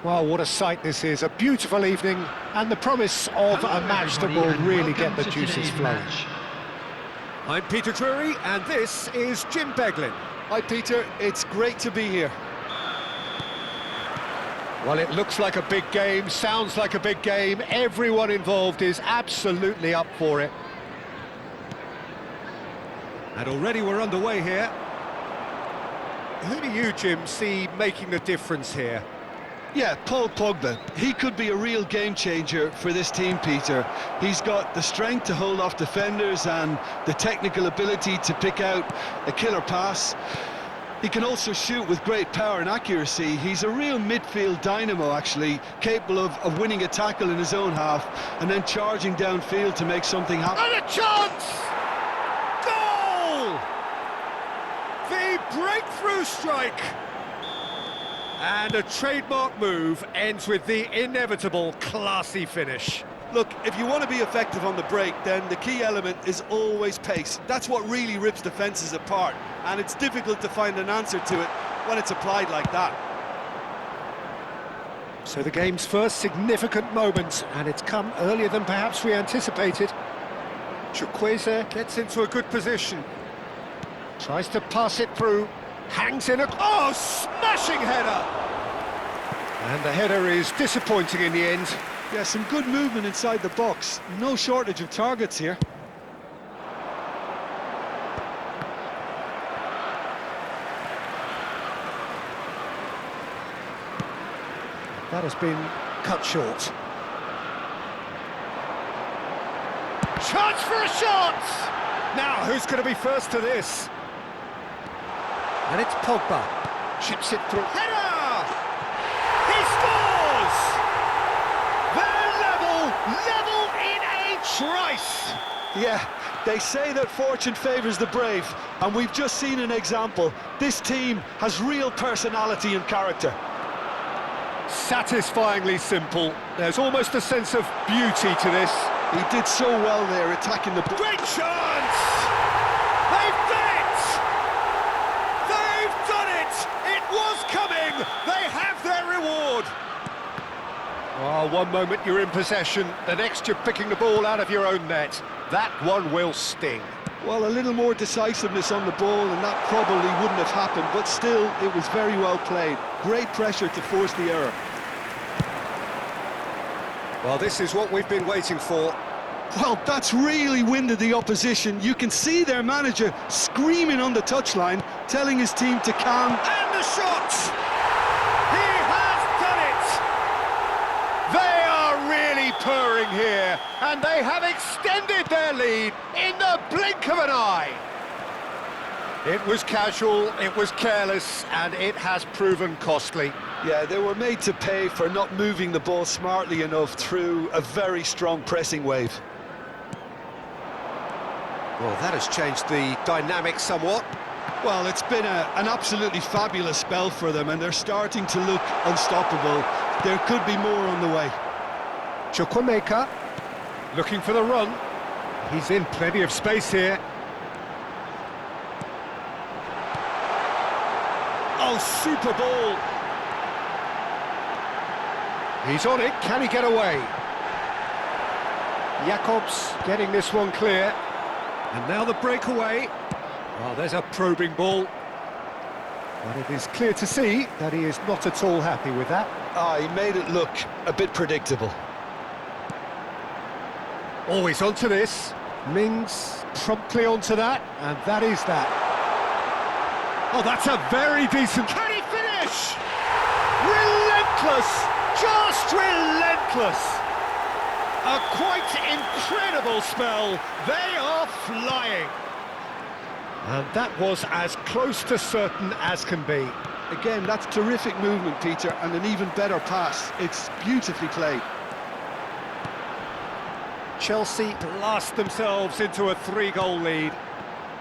Well, what a sight this is, a beautiful evening, and the promise of a match that will really get the juices flowing. I'm Peter Drury, and this is Jim Beglin. Hi Peter, it's great to be here. Well, it looks like a big game, sounds like a big game, everyone involved is absolutely up for it. And already we're underway here. Who do you, Jim, see making the difference here? Yeah, Paul Pogba. He could be a real game changer for this team, Peter. He's got the strength to hold off defenders and the technical ability to pick out a killer pass. He can also shoot with great power and accuracy. He's a real midfield dynamo, actually, capable of winning a tackle in his own half and then charging downfield to make something happen. And a chance! Goal! The breakthrough strike! And a trademark move ends with the inevitable classy finish. Look, if you want to be effective on the break, then the key element is always pace. That's what really rips defences apart, and it's difficult to find an answer to it when it's applied like that. So the game's first significant moment, and it's come earlier than perhaps we anticipated. Chukwueze gets into a good position. Tries to pass it through. Hangs in a... Oh, smashing header! And the header is disappointing in the end. Yeah, some good movement inside the box. No shortage of targets here. That has been cut short. Chance for a shot! Now, who's going to be first to this? And it's Pogba. Chips it through. Header! He scores! They're level in a trice! Yeah, they say that fortune favours the brave, and we've just seen an example. This team has real personality and character. Satisfyingly simple. There's almost a sense of beauty to this. He did so well there, attacking the... Great chance! They've done it! They've done it! It was coming! They have their reward! Oh, one moment you're in possession, the next you're picking the ball out of your own net. That one will sting. Well, a little more decisiveness on the ball and that probably wouldn't have happened, but still, it was very well played. Great pressure to force the error. Well, this is what we've been waiting for. Well, that's really winded the opposition. You can see their manager screaming on the touchline, telling his team to calm. And the shot! He has done it! They are really purring here, and they have extended their lead in the blink of an eye. It was casual, it was careless, and it has proven costly. Yeah, they were made to pay for not moving the ball smartly enough through a very strong pressing wave. Well, that has changed the dynamic somewhat. Well, it's been an absolutely fabulous spell for them, and they're starting to look unstoppable. There could be more on the way. Chukwuemeka looking for the run. He's in plenty of space here. Oh, super ball. He's on it, can he get away? Jakobs getting this one clear. And now the breakaway. Oh, there's a probing ball. But it is clear to see that he is not at all happy with that. He made it look a bit predictable. Always onto this. Mings promptly onto that, and that is that. Oh, that's a very decent... Can he finish? Relentless! Just relentless! A quite incredible spell. They are flying. And that was as close to certain as can be. Again, that's terrific movement, Peter, and an even better pass. It's beautifully played. Chelsea blast themselves into a 3-goal lead.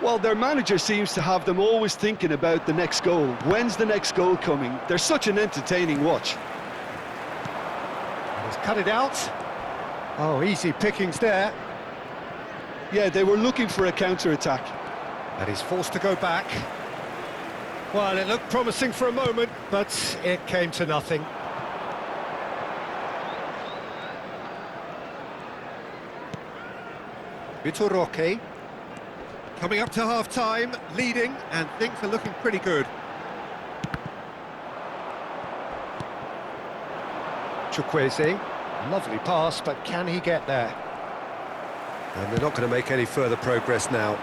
Well, their manager seems to have them always thinking about the next goal. When's the next goal coming? They're such an entertaining watch. He's cut it out. Oh, easy pickings there. Yeah, they were looking for a counter-attack. And he's forced to go back. Well, it looked promising for a moment, but it came to nothing. Vitor Roque. Coming up to half-time, leading, and things are looking pretty good. Chukwueze. Lovely pass, but can he get there? And they're not going to make any further progress now.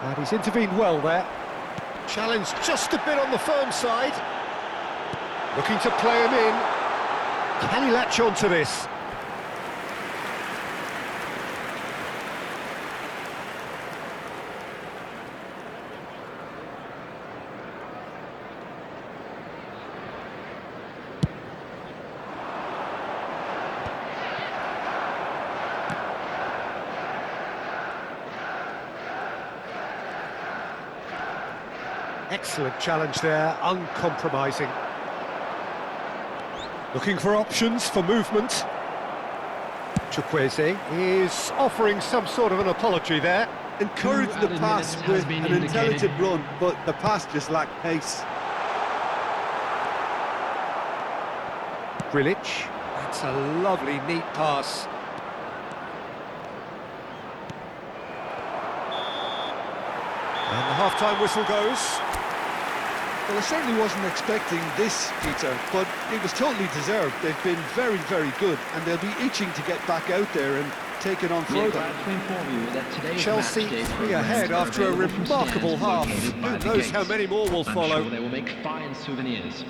And he's intervened well there. Challenge just a bit on the firm side. Looking to play him in. Can he latch on to this? Excellent challenge there, uncompromising. Looking for options for movement. Chukwueze is offering some sort of an apology there. Encouraged the pass with an intelligent run, but the pass just lacked pace. Grilic, that's a lovely, neat pass. And the half-time whistle goes. Well, I certainly wasn't expecting this, Peter, but it was totally deserved. They've been very, very good, and they'll be itching to get back out there and take it on further. Chelsea 3 ahead after a remarkable half. Who knows how many more will follow. Sure they will make fine souvenirs.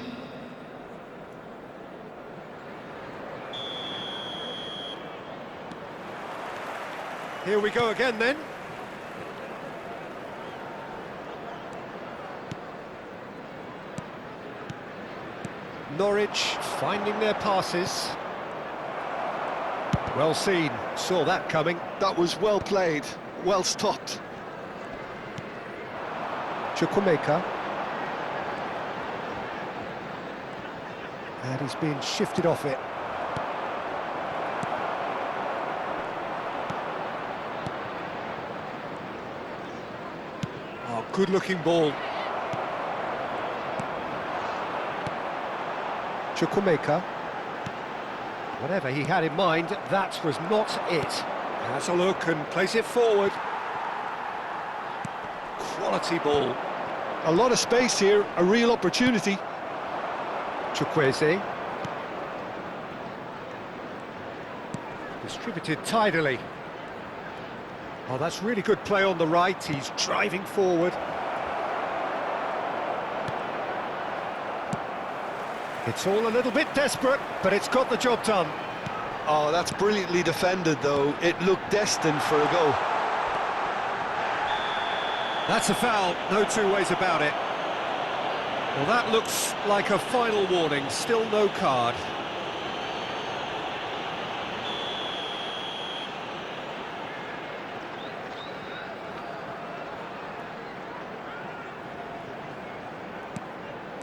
Here we go again then. Norwich finding their passes. Well seen, saw that coming. That was well played, well stopped. Chukwuemeka. And he's being shifted off it. Oh, good-looking ball. Chukwuemeka. Whatever he had in mind, that was not it. Has a look and plays it forward. Quality ball. A lot of space here, a real opportunity. Chukwueze. Distributed tidily. Oh, that's really good play on the right. He's driving forward. It's all a little bit desperate, but it's got the job done. Oh, that's brilliantly defended, though. It looked destined for a goal. That's a foul, no two ways about it. Well, that looks like a final warning, still no card.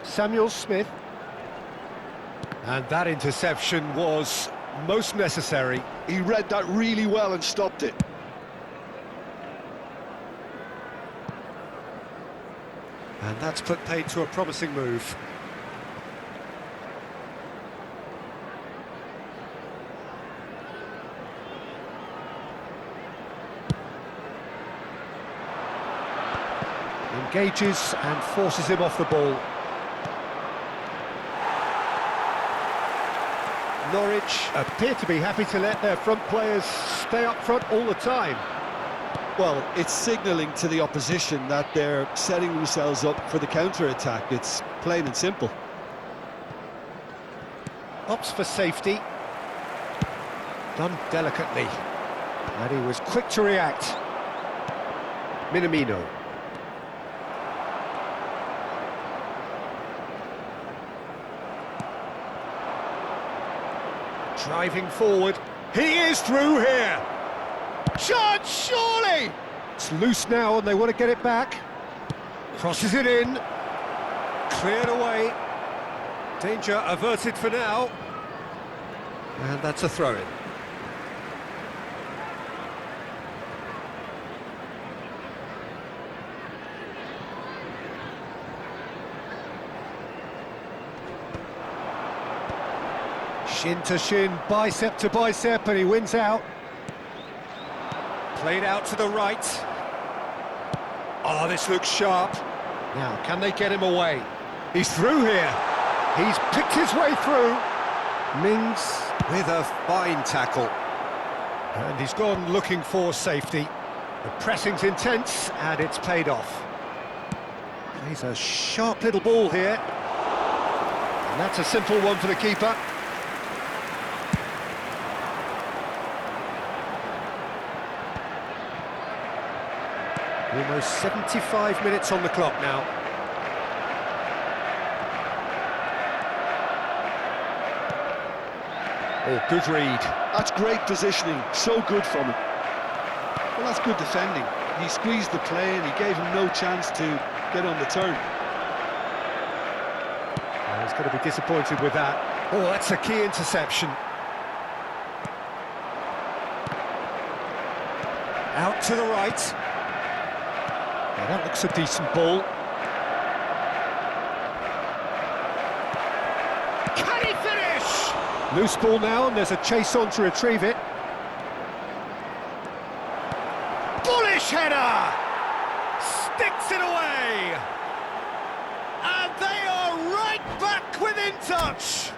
Samuel Smith. And that interception was most necessary. He read that really well and stopped it. And that's put paid to a promising move. Engages and forces him off the ball. Norwich appear to be happy to let their front players stay up front all the time. Well, it's signalling to the opposition that they're setting themselves up for the counter-attack. It's plain and simple. Opts for safety. Done delicately. And he was quick to react. Minamino. Driving forward. He is through here. Chance, surely! It's loose now and they want to get it back. Crosses it in. Cleared away. Danger averted for now. And that's a throw-in. Shin to shin, bicep to bicep, and he wins out. Played out to the right. Oh, this looks sharp. Now, can they get him away? He's through here. He's picked his way through. Mings with a fine tackle. And he's gone looking for safety. The pressing's intense, and it's paid off. He's a sharp little ball here. And that's a simple one for the keeper. Almost 75 minutes on the clock now. Oh, good read. That's great positioning, so good from him. Well, that's good defending. He squeezed the play and he gave him no chance to get on the turn. Oh, he's going to be disappointed with that. Oh, that's a key interception. Out to the right. Yeah, that looks a decent ball. Can he finish? Loose ball now, and there's a chase on to retrieve it. Bullish header! Sticks it away! And they are right back within touch!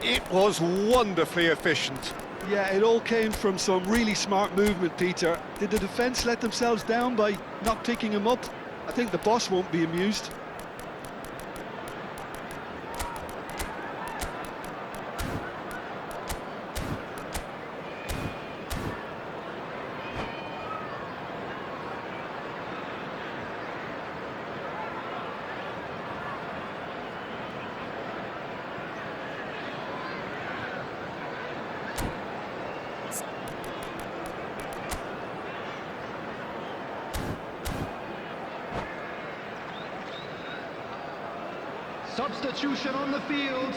It was wonderfully efficient. Yeah, it all came from some really smart movement, Peter. Did the defence let themselves down by not picking him up? I think the boss won't be amused. Substitution on the field.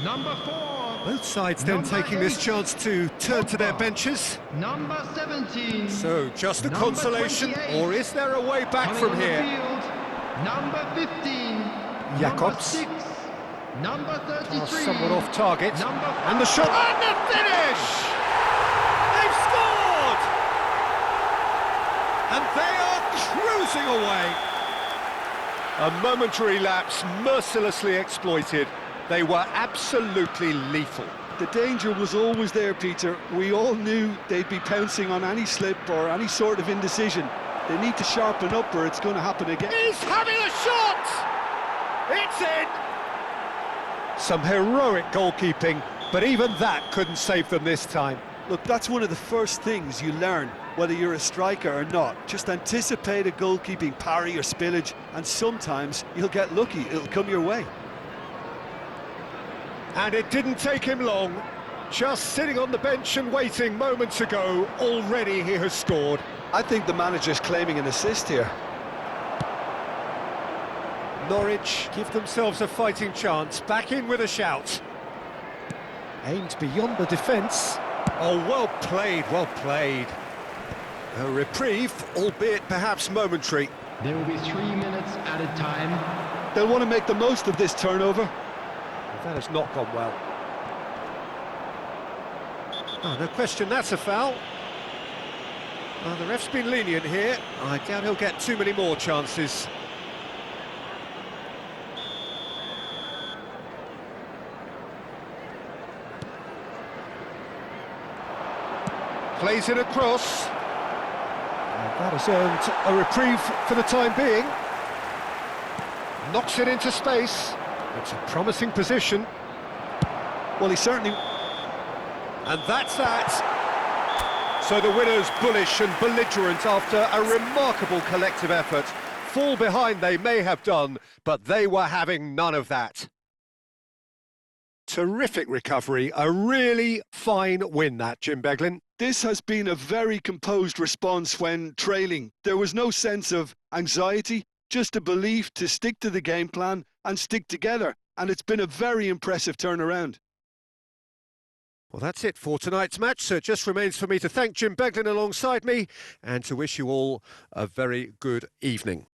Number 4. Both sides then Number taking this 8. chance to turn to their benches. Number 17. So, just a Number consolation, 28. or is there a way back Coming from on the here? field. Number 15. Jacobs. Number 6. Number 33. Pass somewhat off target. Number And the shot. And the finish! They've scored! And they are cruising away. A momentary lapse mercilessly exploited. They were absolutely lethal. The danger was always there, Peter. We all knew they'd be pouncing on any slip or any sort of indecision. They need to sharpen up or it's going to happen again. He's having a shot! It's in! Some heroic goalkeeping, but even that couldn't save them this time. Look, that's one of the first things you learn, whether you're a striker or not. Just anticipate a goalkeeping parry or spillage, and sometimes you'll get lucky, it'll come your way. And it didn't take him long. Just sitting on the bench and waiting moments ago, already he has scored. I think the manager's claiming an assist here. Norwich give themselves a fighting chance, back in with a shout. Aimed beyond the defence. Oh, well played, well played. A reprieve, albeit perhaps momentary. There will be 3 minutes added time. They'll want to make the most of this turnover. That has not gone well. Oh, no question, that's a foul. The ref's been lenient here. I doubt he'll get too many more chances. Plays it across. And that has earned a reprieve for the time being. Knocks it into space. It's a promising position. Well, he certainly... And that's that. So the winners, bullish and belligerent after a remarkable collective effort. Fall behind they may have done, but they were having none of that. Terrific recovery, a really fine win that, Jim Beglin. This has been a very composed response when trailing. There was no sense of anxiety, just a belief to stick to the game plan and stick together. And it's been a very impressive turnaround. Well, that's it for tonight's match, so it just remains for me to thank Jim Beglin alongside me and to wish you all a very good evening.